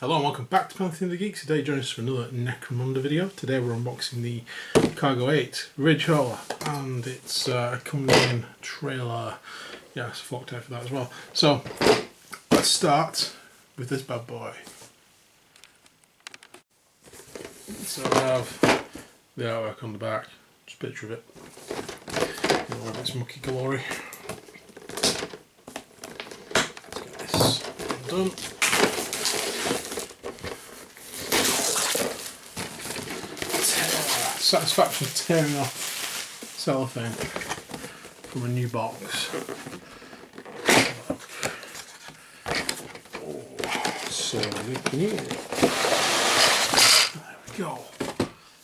Hello and welcome back to Pantheon of the Geeks. Today join us for another Necromunda video. Today we're unboxing the Cargo 8 Ridge Hauler and its accompanying trailer. Yes, fork tape for that as well. So let's start with this bad boy. So we have the artwork on the back, just a picture of it. All of its mucky glory. Let's get this done. Satisfaction of tearing off cellophane from a new box. Oh, so new. There we go.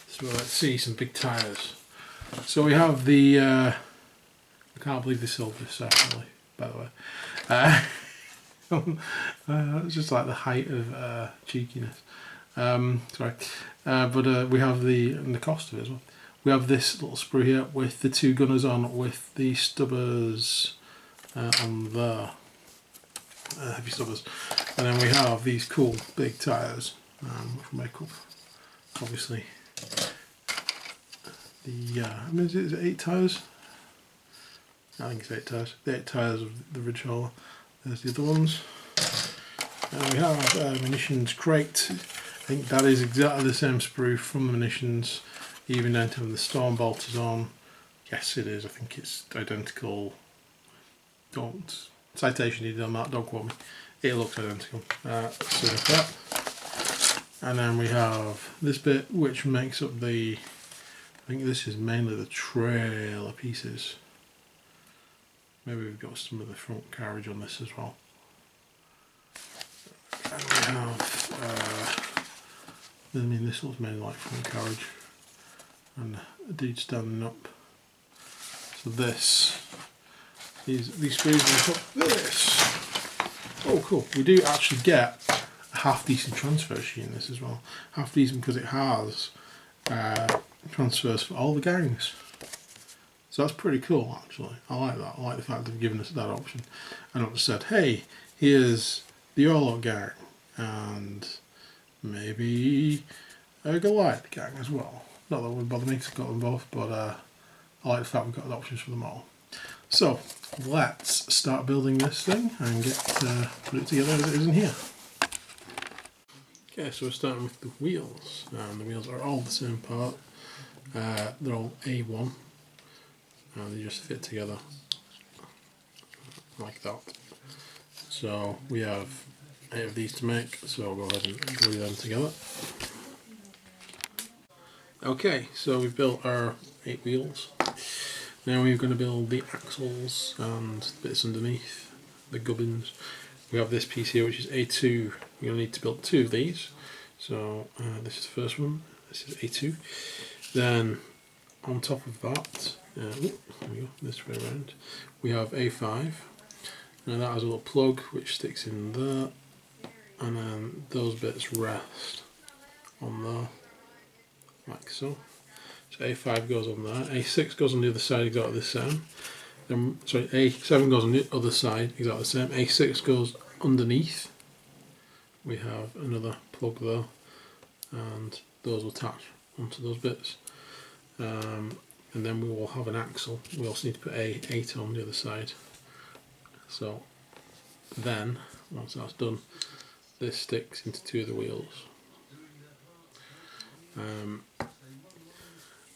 So let's see some big tyres. So we have the. I can't believe they sold this separately, by the way. It's just like the height of cheekiness. Sorry. But we have the cost of it as well. We have this little sprue here with the two gunners on, with the Stubbers on the heavy Stubbers, and then we have these cool big tyres which will make up, obviously, the I mean, is it 8 tyres? I think it's 8 tyres. The 8 tyres of the Ridge Hauler. There's the other ones. And we have a munitions crate. I think that is exactly the same sprue from the munitions, even down to when the storm bolt is on. Yes, it is. I think it's identical. Don't citation needed on that. Don't quote me. It looks identical. So that. And then we have this bit, which makes up the. I think this is mainly the trailer pieces. Maybe we've got some of the front carriage on this as well. And we have. I mean, this looks mainly like front carriage and a dude standing up. So these sprues make up this. Oh, cool! We do actually get a half decent transfer sheet in this as well. Half decent because it has transfers for all the gangs. So that's pretty cool, actually. I like that. I like the fact they've given us that option and not just said, "Hey, here's the Orlok gang and maybe a Goliath gang as well." Not that it would bother me because I've got them both, but I like the fact we've got the options for them all. So let's start building this thing and put it together as it is in here. Okay, so we're starting with the wheels. The wheels are all the same part. They're all A1. They just fit together like that. So we have 8 of these to make, so I'll go ahead and glue them together. Okay, so we've built our 8 wheels. Now we're going to build the axles and bits underneath, the gubbins. We have this piece here, which is A2. We're going to need to build 2 of these. So this is the first one, this is A2. Then on top of that, there we go, this way around, we have A5. Now that has a little plug which sticks in there. And then those bits rest on there, like so. So A5 goes on there, A6 goes on the other side exactly the same. Then, sorry, A7 goes on the other side exactly the same. A6 goes underneath. We have another plug there, and those will attach onto those bits. And then we will have an axle. We also need to put A8 on the other side. So then, once that's done, this sticks into 2 of the wheels.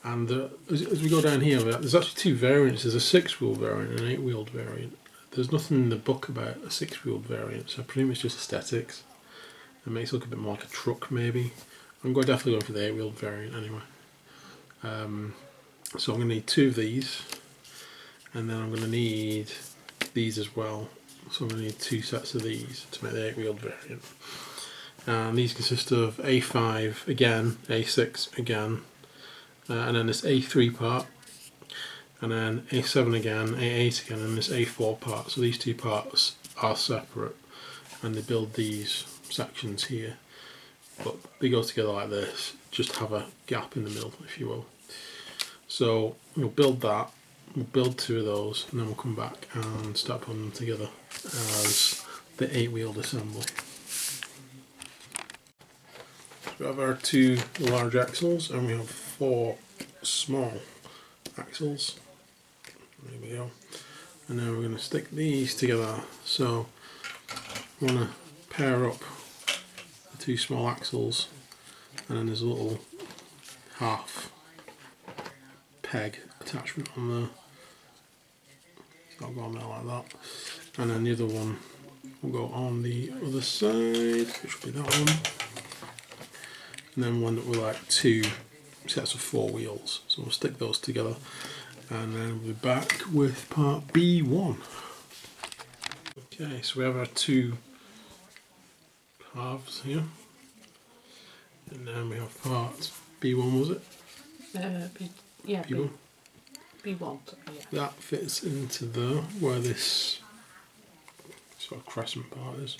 And as we go down here, there's actually 2 variants. There's a 6-wheel variant and an 8-wheeled variant. There's nothing in the book about a 6-wheeled variant, so I presume it's just aesthetics. It makes it look a bit more like a truck, maybe. I'm definitely going for the 8-wheeled variant anyway. So I'm going to need 2 of these, and then I'm going to need these as well. So I'm going to need 2 sets of these to make the 8-wheeled variant. And these consist of A5 again, A6 again, and then this A3 part, and then A7 again, A8 again, and this A4 part. So these 2 parts are separate, and they build these sections here. But they go together like this, just have a gap in the middle, if you will. So we'll build that. We'll build 2 of those, and then we'll come back and start putting them together as the 8-wheeled assembly. we have our 2 large axles and we have 4 small axles. There we go. And now we're going to stick these together. So we want to pair up the 2 small axles, and then there's a little half peg attachment on there. So I'll go on there like that. And then the other one will go on the other side, which will be that one. And then we'll end up with like 2 sets of 4 wheels. So we'll stick those together, and then we'll be back with part B1. Okay, so we have our 2 halves here, and then we have part B1, was it? Yeah, B1. B1. Yeah. That fits into there, where this sort of crescent part is,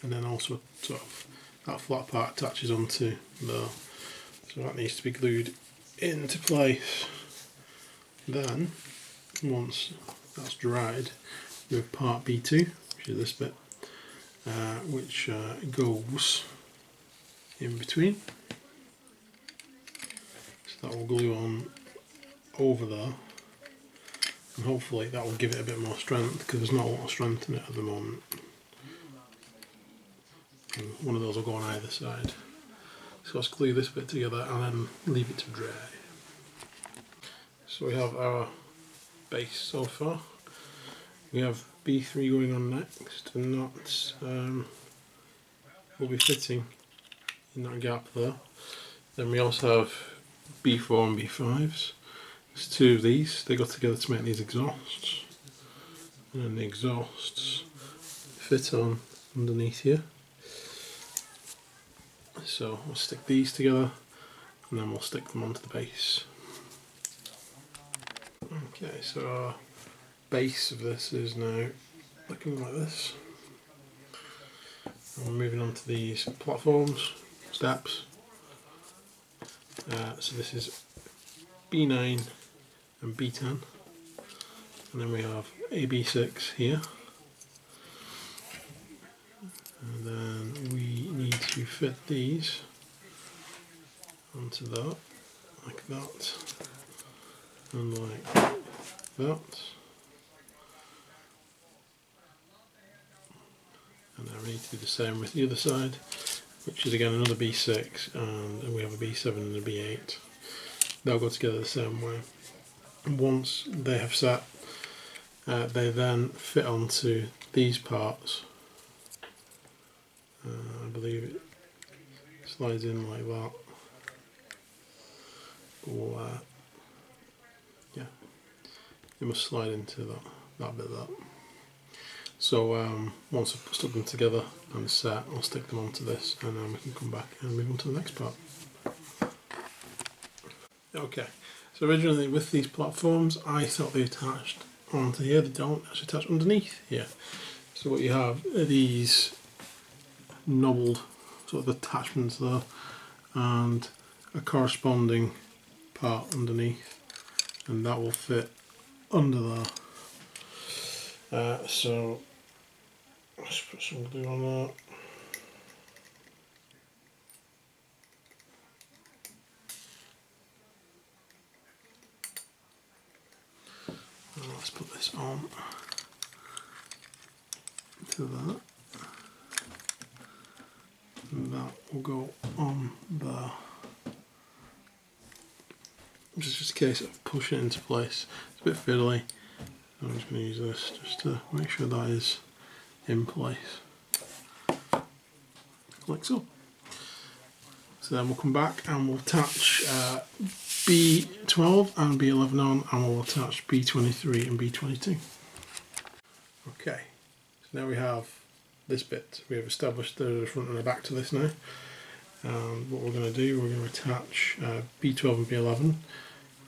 and then also sort of that flat part attaches onto there, so that needs to be glued into place. Then once that's dried, we have part B2, which is this bit, which goes in between, so that will glue on over there, and hopefully that will give it a bit more strength, because there's not a lot of strength in it at the moment. And one of those will go on either side. So let's glue this bit together and then leave it to dry. So we have our base so far. We have B3 going on next, and that will be fitting in that gap there. Then we also have B4 and B5s. There's 2 of these, they go together to make these exhausts, and then the exhausts fit on underneath here. So we'll stick these together, and then we'll stick them onto the base. Okay, so our base of this is now looking like this. And we're moving on to these platforms, steps. So this is B9 and B10, and then we have a B6 here, and then we need to fit these onto that, like that, and like that, and then we need to do the same with the other side, which is again another B6, and we have a B7 and a B8. They'll go together the same way. And once they have set, they then fit onto these parts. I believe it slides in like that. Or, yeah, it must slide into that bit there. So once I've stuck them together and set, I'll stick them onto this, and then we can come back and move on to the next part. Okay, so originally with these platforms I thought they attached onto here. They don't actually attach underneath here. So what you have are these knobbled sort of attachments there, and a corresponding part underneath, and that will fit under there. So let's put some glue on that. And let's put this on to that. And that will go on there. Just a case of pushing it into place. It's a bit fiddly. I'm just going to use this just to make sure that is in place, like so. So then we'll come back and we'll attach B12 and B11 on, and we'll attach B23 and B22. Okay, so now we have this bit. We have established the front and the back to this now. And what we're going to do, we're going to attach B12 and B11.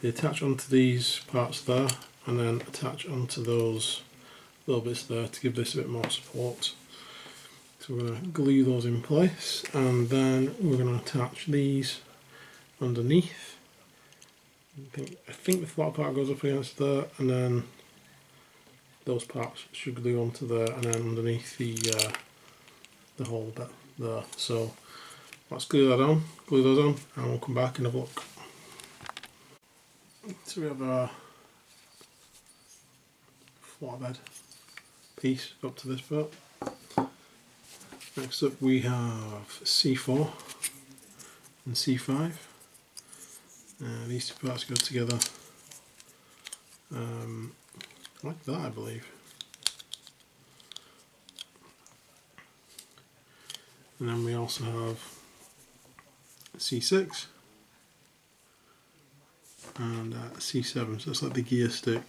They attach onto these parts there, and then attach onto those little bits there to give this a bit more support. So we're going to glue those in place, and then we're going to attach these underneath. I think the flat part goes up against there, and then those parts should glue onto there, and then underneath the whole bit there. So let's glue that on, glue those on, and we'll come back and have a look. So we have our flatbed piece up to this part. Next up we have C4 and C5. These two parts go together like that, I believe. And then we also have C6 and C7, so it's like the gear stick,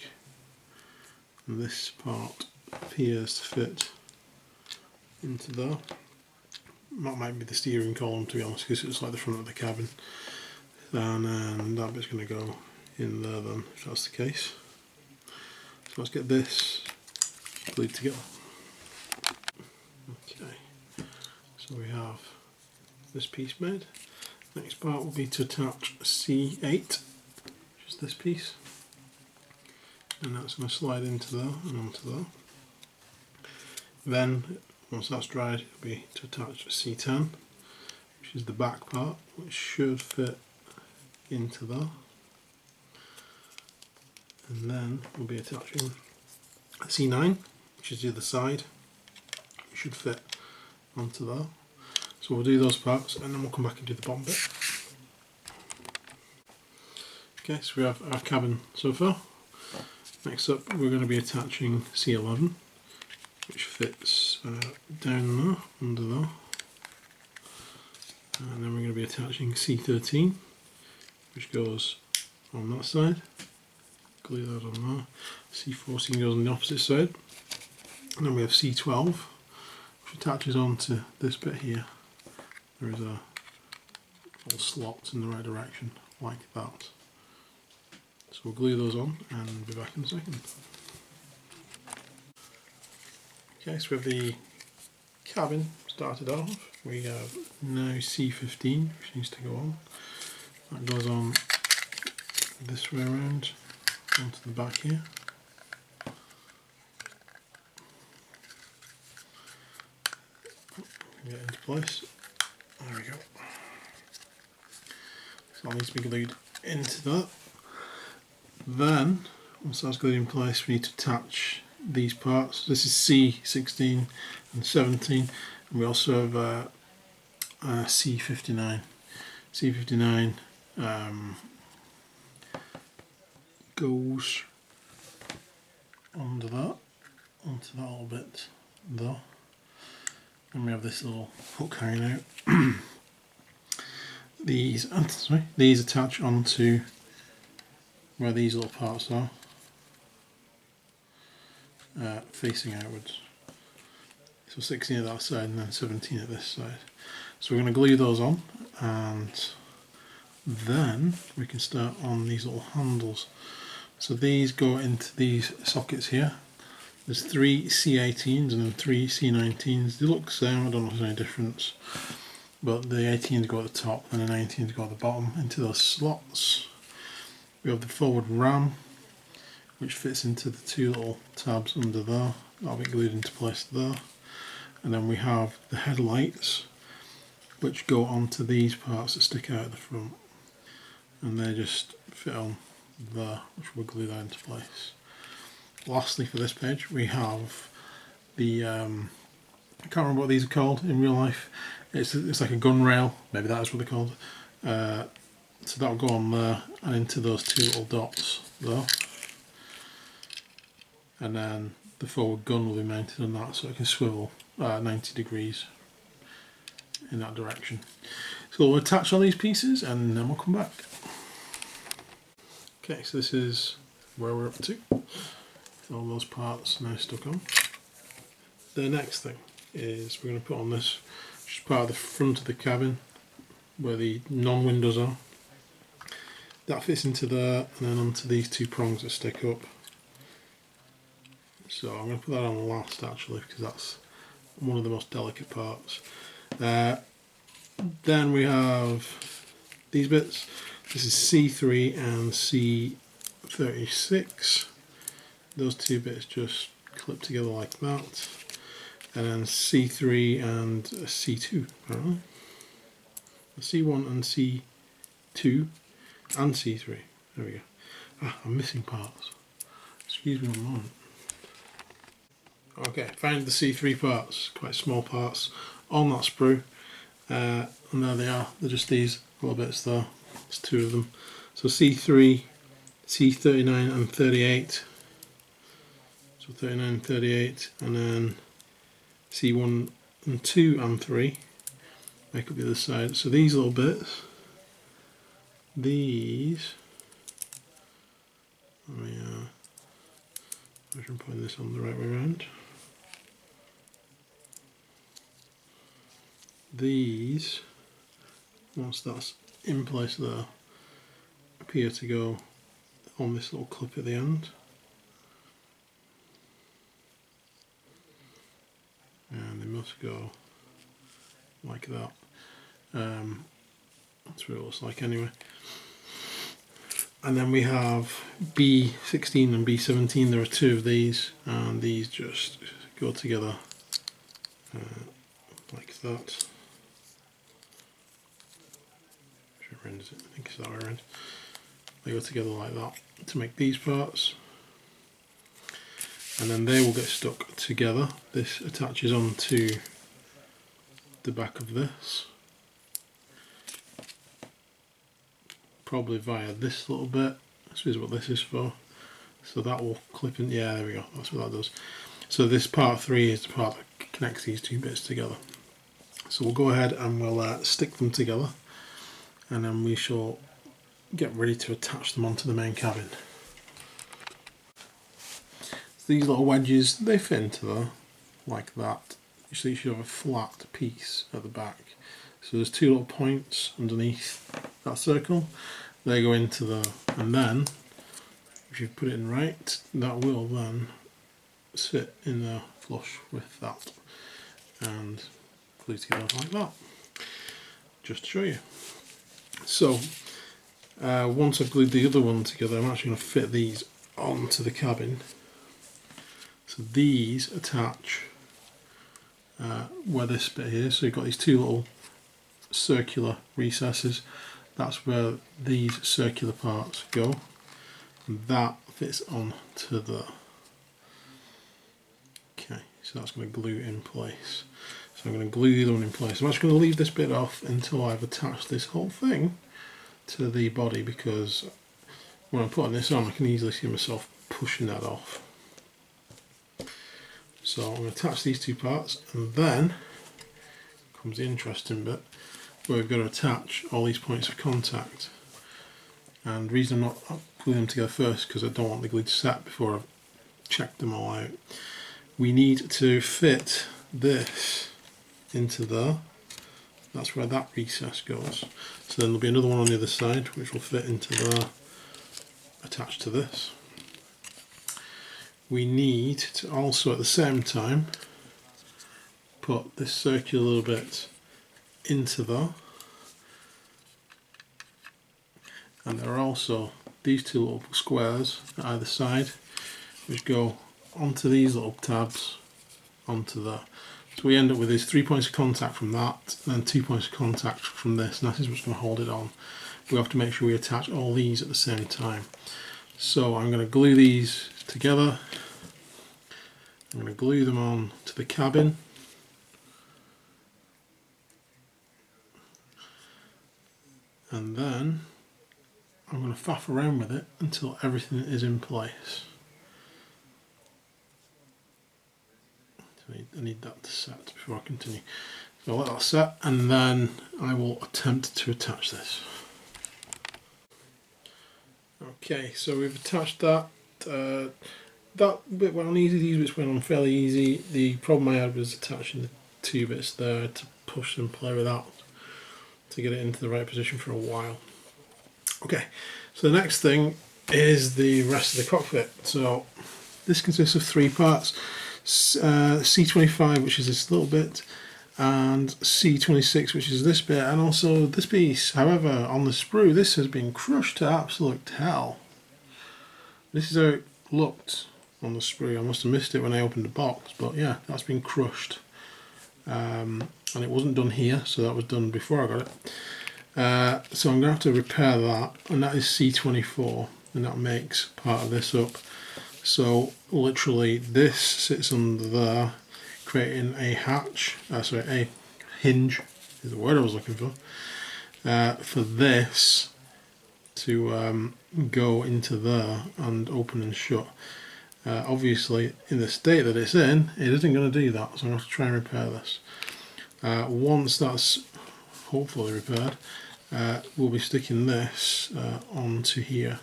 and this part appears to fit into there. That might be the steering column, to be honest, because it's like the front of the cabin, and that bit's going to go in there then, if that's the case. So let's get this glued together. Okay, so we have this piece made. Next part will be to attach C8, which is this piece, and that's going to slide into there and onto there. Then, once that's dried, it'll be to attach C10, which is the back part, which should fit into there. And then we'll be attaching C9, which is the other side, which should fit onto there. So we'll do those parts and then we'll come back and do the bottom bit. Okay, so we have our cabin so far. Next up we're going to be attaching C11, which fits down there, under there. And then we're going to be attaching C13, which goes on that side. Glue that on there. C14 goes on the opposite side. And then we have C12, which attaches onto this bit here. There is a little slot in the right direction, like that. So we'll glue those on and be back in a second. Okay, so we have the cabin started off. We have now C15, which needs to go on. That goes on this way around onto the back here. Get it into place. There we go. So that needs to be glued into that. Then, once that's glued in place, we need to attach these parts. This is C16 and 17, and we also have C59. C59 goes under that, onto that little bit there. And we have this little hook hanging out. These attach onto where these little parts are, facing outwards. So 16 at that side and then 17 at this side. So we're going to glue those on, and then we can start on these little handles. So these go into these sockets here. There's 3 C18s and then 3 C19s. They look the same, I don't know if there's any difference. But the 18s go at the top and the 19s go at the bottom into those slots. We have the forward ram, which fits into the 2 little tabs under there. That'll be glued into place there. And then we have the headlights, which go onto these parts that stick out at the front. And they just fit on there, which will glue that into place. Lastly, for this page, we have the I can't remember what these are called in real life. It's like a gun rail, maybe that is what they're called. So that'll go on there and into those 2 little dots there. And then the forward gun will be mounted on that, so it can swivel 90 degrees in that direction. So we'll attach all these pieces and then we'll come back. Okay, so this is where we're up to. All those parts now stuck on. The next thing is we're going to put on this, which is part of the front of the cabin where the non-windows are. That fits into there and then onto these 2 prongs that stick up. So I'm going to put that on last actually, because that's one of the most delicate parts. Then we have these bits. This is C3 and C36. Those 2 bits just clip together like that. And then C3 and C2 apparently. C1 and C2 and C3. There we go. Ah, I'm missing parts. Excuse me a moment. Okay, find the C3 parts, quite small parts, on that sprue. And there they are. They're just these little bits there. There's two of them. So C3, C39 and 38. So 39 and 38, and then C1 and 2 and 3 make up the other side. So these little bits, these, I'm putting this on the right way around. These, once that's in place there, appear to go on this little clip at the end. And they must go like that. That's what it looks like anyway. And then we have B16 and B17. There are two of these, and these just go together like that. I think it's that way around. They go together like that to make these parts, and then they will get stuck together. This attaches onto the back of this, probably via this little bit. This is what this is for. So that will clip in. Yeah, there we go. That's what that does. So this part 3 is the part that connects these two bits together. So we'll go ahead and we'll stick them together, and then we shall get ready to attach them onto the main cabin. So these little wedges, they fit into there like that. So you should have a flat piece at the back. So there's two little points underneath that circle. They go into there, and then if you put it in right, that will then sit in there flush with that and glue together like that. Just to show you. So once I've glued the other one together, I'm actually going to fit these onto the cabin. So these attach where this bit here, so you've got these two little circular recesses. That's where these circular parts go, and that fits onto the. Okay, so that's going to glue in place. So I'm going to glue the other one in place. I'm actually going to leave this bit off until I've attached this whole thing to the body, because when I'm putting this on, I can easily see myself pushing that off. So I'm going to attach these two parts, and then comes the interesting bit, where we've got to attach all these points of contact. And the reason I'm not gluing them together first, because I don't want the glue to set before I've checked them all out. We need to fit this into there. That's where that recess goes. So then there'll be another one on the other side which will fit into there, attached to this. We need to also at the same time put this circular little bit into there, and there are also these two little squares at either side which go onto these little tabs onto there. So we end up with these 3 points of contact from that, and then 2 points of contact from this, and that is what's going to hold it on. We have to make sure we attach all these at the same time. So I'm going to glue these together. I'm going to glue them on to the cabin. And then I'm going to faff around with it until everything is in place. So I need that to set before I continue. So I'll let that set, and then I will attempt to attach this. Okay, so we've attached that. That bit went on easy, these bits went on fairly easy. The problem I had was attaching the two bits there to push and play with that to get it into the right position for a while. Okay, so the next thing is the rest of the cockpit. So this consists of 3 parts. C25, which is this little bit, and C26, which is this bit, and also this piece. However, on the sprue, this has been crushed to absolute hell. This is how it looked on the sprue. I must have missed it when I opened the box, but yeah, that's been crushed. And it wasn't done here, so that was done before I got it. So I'm going to have to repair that, and that is C24, and that makes part of this up. So literally this sits under there, creating a hatch, a hinge is the word I was looking for this to go into there and open and shut. Obviously in the state that it's in, it isn't going to do that, so I'm going to have to try and repair this. Once that's hopefully repaired, we'll be sticking this onto here.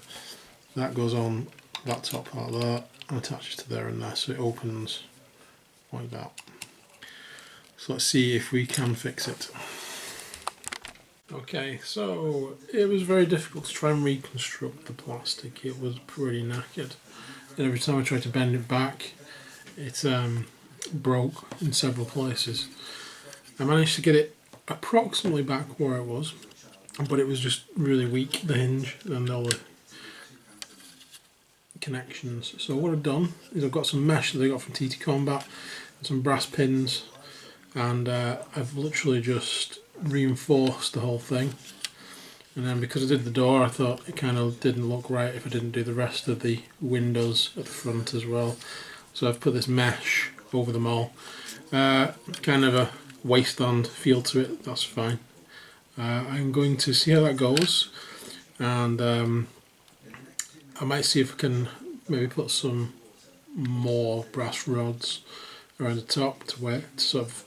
That goes on that top part there and attaches to there and there, so it opens like that. So let's see if we can fix it. Okay, so it was very difficult to try and reconstruct the plastic. It was pretty knackered, and every time I tried to bend it back, it broke in several places. I managed to get it approximately back where it was, but it was just really weak, the hinge and all the connections. So what I've done is I've got some mesh that I got from TT Combat and some brass pins, and I've literally just reinforced the whole thing. And then because I did the door, I thought it kind of didn't look right if I didn't do the rest of the windows at the front as well. So I've put this mesh over them all. Kind of a wasteland feel to it, that's fine. I'm going to see how that goes, and I might see if I can maybe put some more brass rods around the top to sort of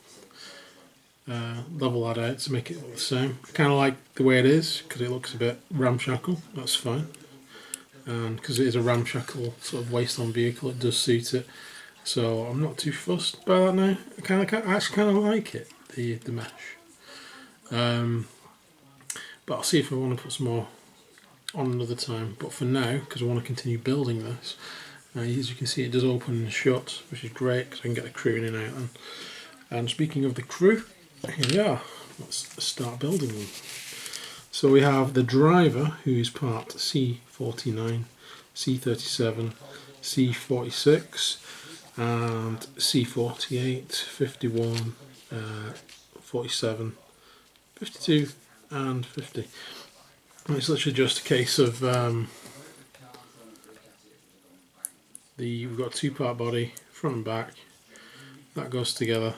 level that out to make it look the same. I kind of like the way it is because it looks a bit ramshackle, that's fine. And because it is a ramshackle sort of wasteland vehicle, it does suit it. So I'm not too fussed by that now. I actually kind of like it, the mesh. But I'll see if I want to put some more on another time. But for now, because I want to continue building this, as you can see it does open and shut, which is great because I can get the crew in and out. And speaking of the crew, here we are. Let's start building them. So we have the driver, who is part C49, C37, C46, and C48, 51, 47, 52, and 50. And it's literally just a case of we've got a two-part body, front and back. That goes together.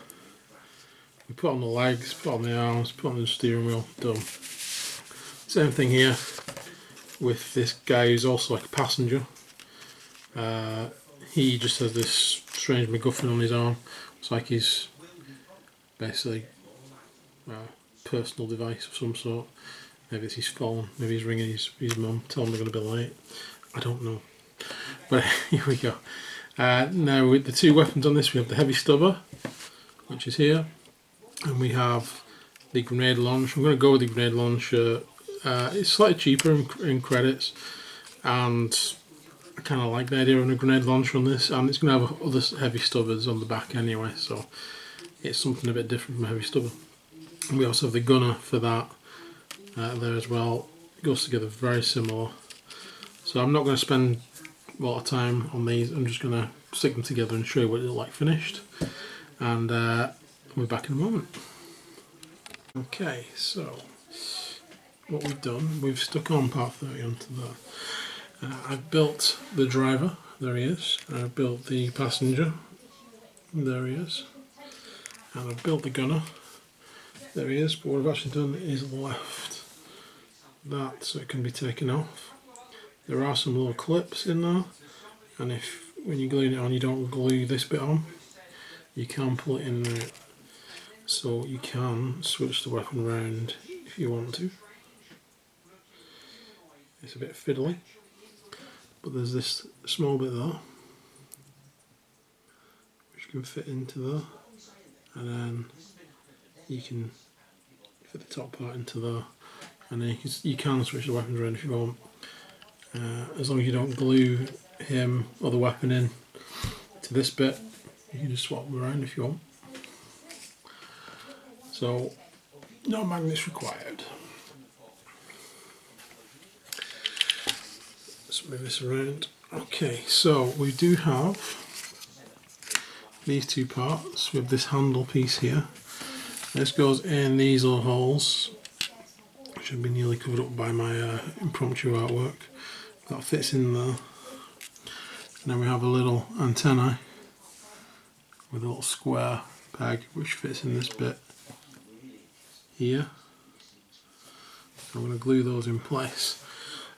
We put on the legs, put on the arms, put on the steering wheel, done. Same thing here with this guy who's also like a passenger. He just has this strange MacGuffin on his arm. It's like his basically personal device of some sort. Maybe it's his phone, maybe he's ringing his mum, telling him they're going to be late. I don't know. But here we go. Now with the two weapons on this, we have the heavy stubber, which is here, and we have the grenade launch. I'm going to go with the grenade launcher. It's slightly cheaper in credits, and I kind of like the idea of a grenade launcher on this, and it's going to have other heavy stubbers on the back anyway, so it's something a bit different from a heavy stubber. And we also have the gunner for that there as well. It goes together very similar. So I'm not going to spend a lot of time on these. I'm just going to stick them together and show you what it looks like finished. And we're back in a moment. Okay, so what we've done, we've stuck on part 30 onto there. I've built the driver, there he is. I've built the passenger, there he is. And I've built the gunner, there he is. But what I've actually done is left that so it can be taken off. There are some little clips in there, and if when you glue it on you don't glue this bit on, you can pull it in there. So you can switch the weapon around if you want to. It's a bit fiddly, but there's this small bit there which can fit into there, and then you can fit the top part into there, and then you can switch the weapons around if you want, as long as you don't glue him or the weapon in to this bit. You can just swap them around if you want. So no magnets required. Let's move this around. Okay, so we do have these two parts with this handle piece here. This goes in these little holes, which which have been nearly covered up by my impromptu artwork. That fits in there. And then we have a little antenna with a little square peg which fits in this bit here. I'm going to glue those in place.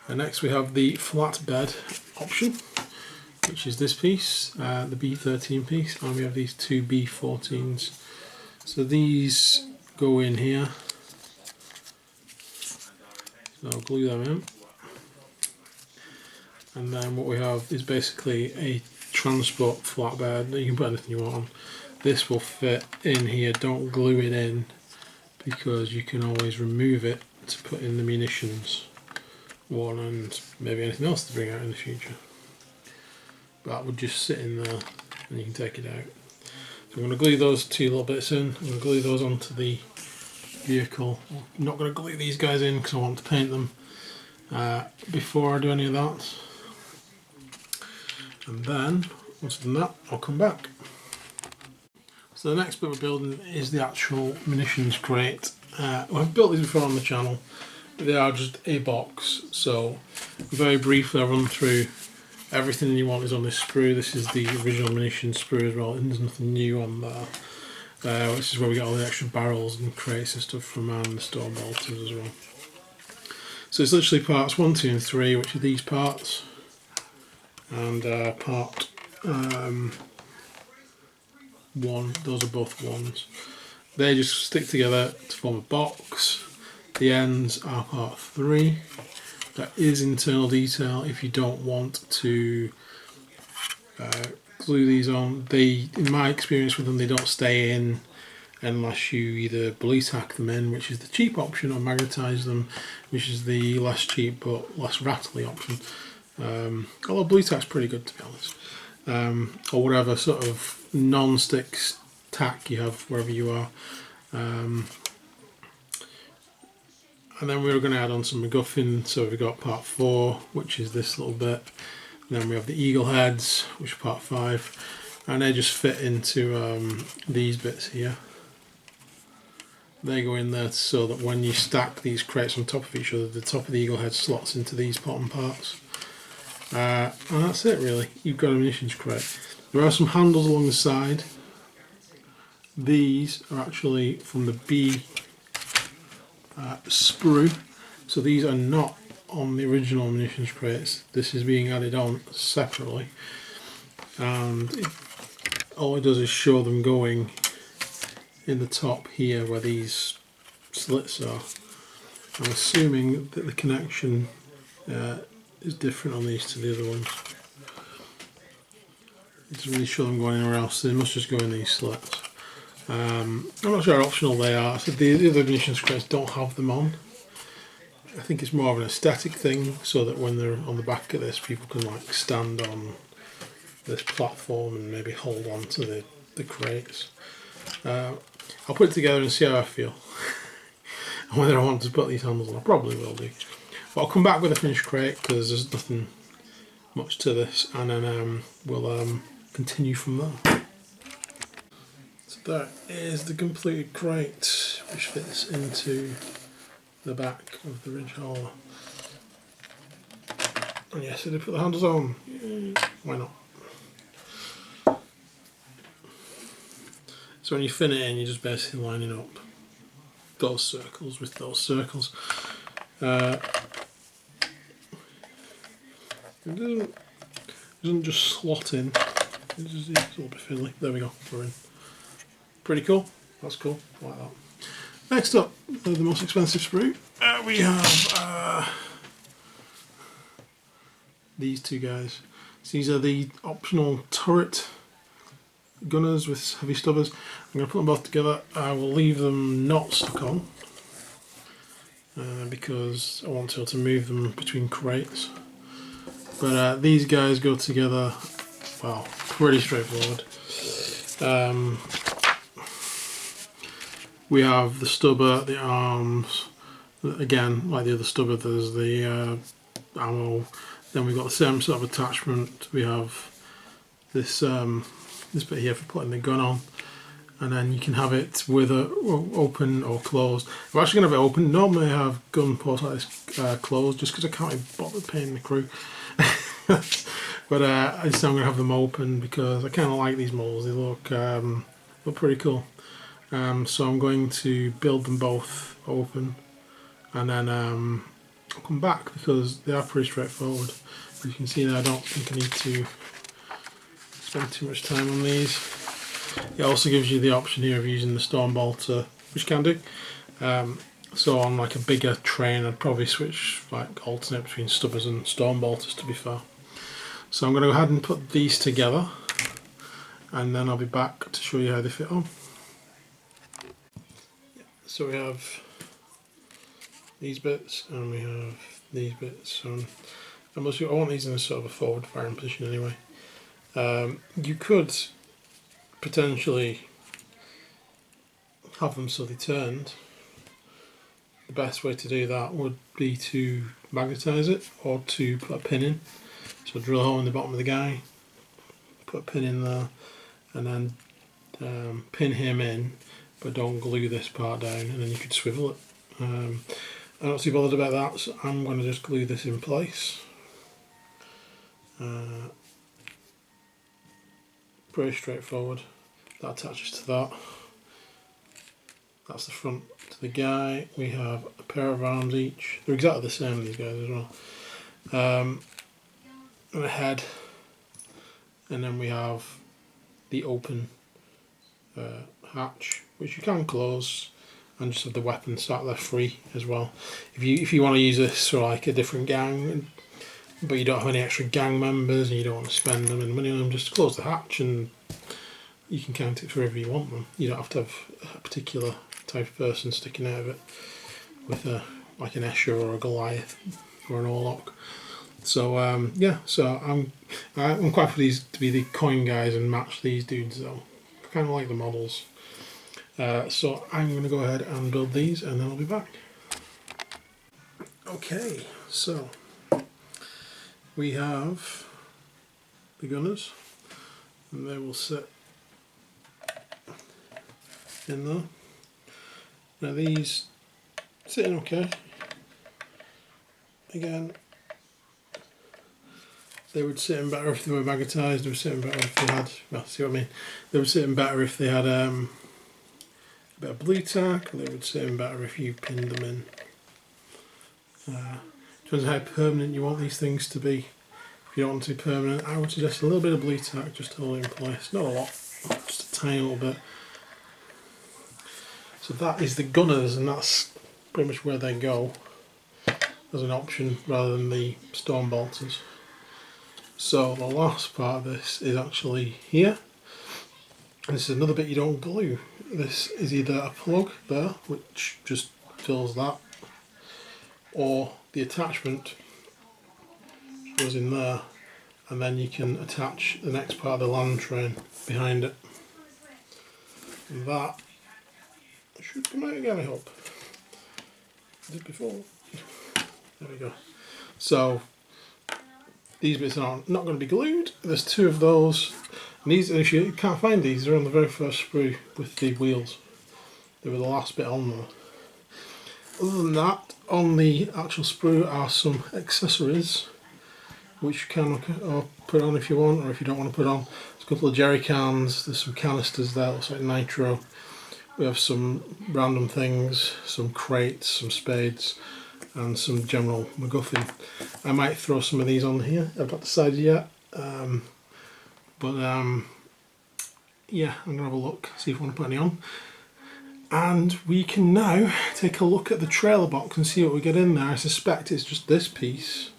And next we have the flatbed option, which is this piece, the B13 piece, and we have these two B14s. So these go in here. So I'll glue them in. And then what we have is basically a transport flatbed. You can put anything you want on. This will fit in here. Don't glue it in because you can always remove it to put in the munitions one and maybe anything else to bring out in the future. That would just sit in there and you can take it out. So I'm going to glue those two little bits in. I'm going to glue those onto the vehicle. I'm not going to glue these guys in because I want to paint them before I do any of that. And then, once I've done that, I'll come back. So the next bit we're building is the actual munitions crate. I've built these before on the channel, but they are just a box. So very briefly I'll run through everything you want is on this sprue. This is the original munitions sprue as well, and there's nothing new on there. This is where we get all the extra barrels and crates and stuff from, and the store bolters as well. So it's literally parts 1, 2 and 3, which are these parts. And part 1, those are both 1s. They just stick together to form a box. The ends are part 3. That is internal detail if you don't want to glue these on. They, in my experience with them, they don't stay in unless you either bully tack them in, which is the cheap option, or magnetise them, which is the less cheap but less rattly option. Although blue tack's pretty good, to be honest, or whatever sort of non-stick tack you have wherever you are. And then we were going to add on some MacGuffin, so we've got part 4, which is this little bit. And then we have the eagle heads, which are part 5, and they just fit into these bits here. They go in there so that when you stack these crates on top of each other, the top of the eagle head slots into these bottom parts. And that's it really, you've got a munitions crate. There are some handles along the side. These are actually from the B sprue, so these are not on the original munitions crates. This is being added on separately, and all it does is show them going in the top here where these slits are. I'm assuming that the connection is different on these to the other ones. It doesn't really show them going anywhere else, so they must just go in these slits. I'm not sure how optional they are. So the other munitions crates don't have them on. I think it's more of an aesthetic thing, so that when they're on the back of this, people can like stand on this platform and maybe hold on to the crates. I'll put it together and see how I feel. And whether I want to put these handles on, I probably will do. But I'll come back with a finished crate because there's nothing much to this, and then we'll continue from there. So that is the completed crate, which fits into the back of the ridge hauler. And yes, did I put the handles on? Why not? So when you fin it in, you're just basically lining up those circles with those circles. It doesn't just slot in, it's a little bit fiddly. There we go, we're in. Pretty cool, that's cool, I like that. Next up, the most expensive sprue, we have these two guys. So these are the optional turret gunners with heavy stubbers. I'm going to put them both together. I will leave them not stuck on because I want to be able to move them between crates. But these guys go together, well, pretty straightforward. We have the stubber, the arms, again, like the other stubber, there's the ammo. Then we've got the same sort of attachment. We have this this bit here for putting the gun on, and then you can have it with a open or closed. I'm actually going to have it open. Normally I have gun ports like this closed just because I can't be bothered paying the crew. But I just I'm going to have them open because I kind of like these models. They look pretty cool. So I'm going to build them both open, and then I'll come back because they are pretty straightforward. As you can see there, I don't think I need to spend too much time on these. It also gives you the option here of using the storm bolter, which you can do. So on like a bigger train, I'd probably switch, like alternate between Stubbers and storm bolters, to be fair. So I'm going to go ahead and put these together, and then I'll be back to show you how they fit on. So we have these bits and we have these bits, and I want these in a sort of a forward firing position anyway. You could potentially have them so they turned. The best way to do that would be to magnetise it or to put a pin in. So drill a hole in the bottom of the guy, put a pin in there, and then pin him in, but don't glue this part down, and then you could swivel it. I'm not too bothered about that, so I'm going to just glue this in place. Pretty straightforward. That attaches to that. That's the front to the guy. We have a pair of arms each. They're exactly the same, these guys as well. And a head. And then we have the open hatch, which you can close, and just have the weapon sat there free as well. If you want to use this for like a different gang, but you don't have any extra gang members and you don't want to spend them and money on them, just close the hatch and you can count it for wherever you want them. You don't have to have a particular type of person sticking out of it with like an Escher or a Goliath or an Orlok. So yeah, so I'm quite pleased to be the coin guys and match these dudes though. I kind of like the models. So I'm going to go ahead and build these and then I'll be back. Okay, so we have the gunners, and they will sit in there. Now these sitting okay. Again, they would sit in better if they were magnetised. They would sit in better if they had, well, see what I mean? They would sit in better if they had a bit of blue tack, or they would sit in better if you pinned them in. Depends on how permanent you want these things to be. If you don't want to be permanent, I would suggest a little bit of blue tack just to hold it in place. Not a lot, just a tiny little bit. So that is the gunners, and that's pretty much where they go as an option rather than the storm bolters. So the last part of this is actually here, and this is another bit you don't glue. This is either a plug there, which just fills that, or the attachment goes in there, and then you can attach the next part of the land train behind it. And that should come out again, I hope. I did before. There we go. So these bits are not going to be glued. There's two of those. And these, if you can't find these, they're on the very first sprue with the wheels. They were the last bit on there. Other than that, on the actual sprue are some accessories which you can put on if you want, or if you don't want to put on. There's a couple of jerry cans, there's some canisters there, looks like nitro. We have some random things, some crates, some spades, and some general MacGuffin. I might throw some of these on here, I've not decided yet. Yeah, I'm going to have a look, see if I want to put any on. And we can now take a look at the trailer box and see what we get in there. I suspect it's just this piece,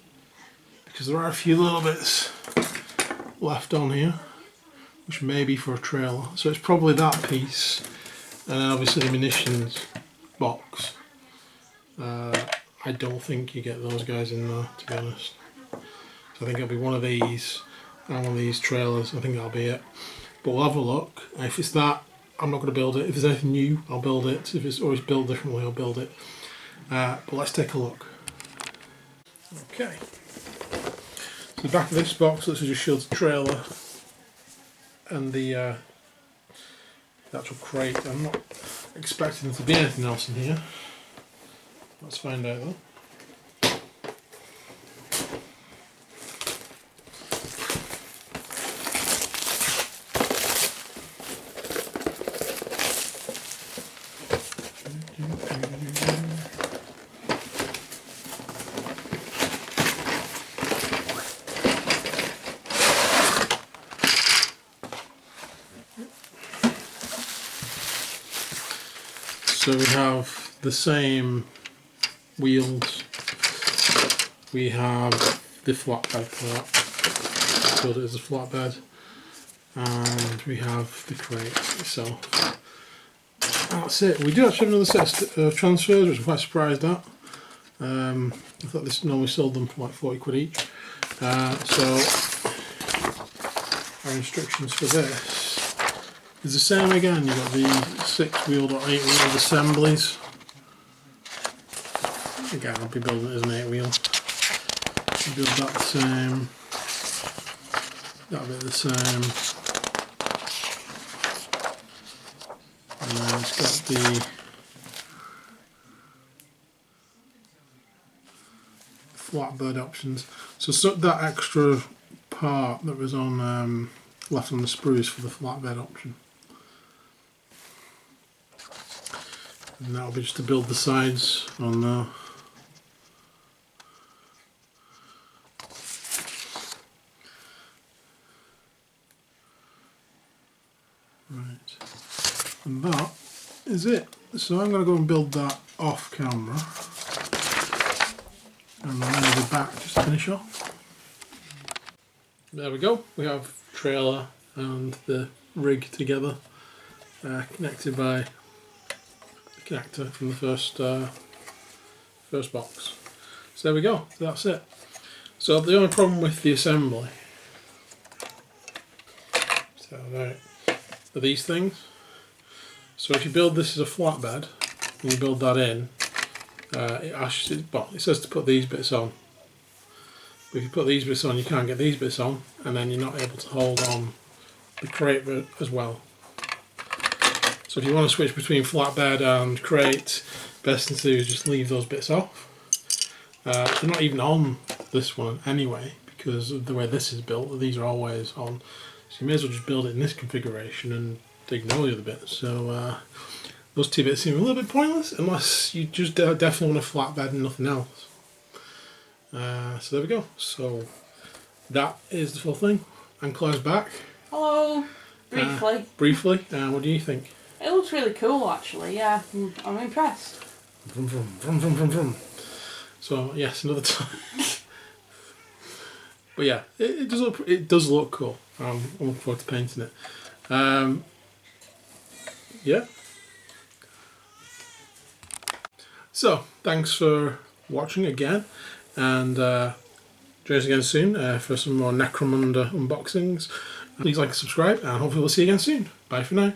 because there are a few little bits left on here, which may be for a trailer. So it's probably that piece, and then obviously the munitions box. I don't think you get those guys in there, to be honest. So I think it'll be one of these and one of these trailers. I think that'll be it. But we'll have a look. If it's that, I'm not going to build it. If there's anything new, I'll build it. If it's always built differently, I'll build it. But let's take a look. Okay. So the back of this box, let's just show the trailer and the the actual crate. I'm not expecting there to be anything else in here. Let's find out though. So we have the same wheels, we have the flatbed part, build it as a flatbed, and we have the crate itself. That's it. We do actually have another set of transfers, which I'm quite surprised at. I thought this normally sold them for like 40 quid each. So our instructions for this is the same again. You've got the 6-wheeled or 8-wheeled assemblies. Again, I'll be building it as an 8-wheel. Build that the same, that bit the same, and then it's got the flatbed options. So that extra part that was on left on the sprues for the flatbed option. And that'll be just to build the sides on there. Right, and that is it. So I'm going to go and build that off camera, and then I'll be back just to finish off. There we go. We have trailer and the rig together, connected by connector from the first box. So there we go, that's it. So the only problem with the assembly, so right, are these things. So if you build this as a flatbed and you build that in, it says to put these bits on. But if you put these bits on, you can't get these bits on, and then you're not able to hold on the crate as well. So if you want to switch between flatbed and crate, best thing to do is just leave those bits off. They're not even on this one anyway, because of the way this is built. These are always on. So you may as well just build it in this configuration and ignore the other bits. So those two bits seem a little bit pointless, unless you just definitely want a flatbed and nothing else. So there we go. So that is the full thing. And Claire's back. Hello. Briefly. Briefly. What do you think? It looks really cool, actually. Yeah, I'm impressed. Vroom, vroom, vroom, vroom, vroom, vroom. So yes, another time. But yeah, it does look cool. I'm looking forward to painting it. Yeah. So thanks for watching again, and join us again soon for some more Necromunda unboxings. Please like and subscribe, and hopefully we'll see you again soon. Bye for now.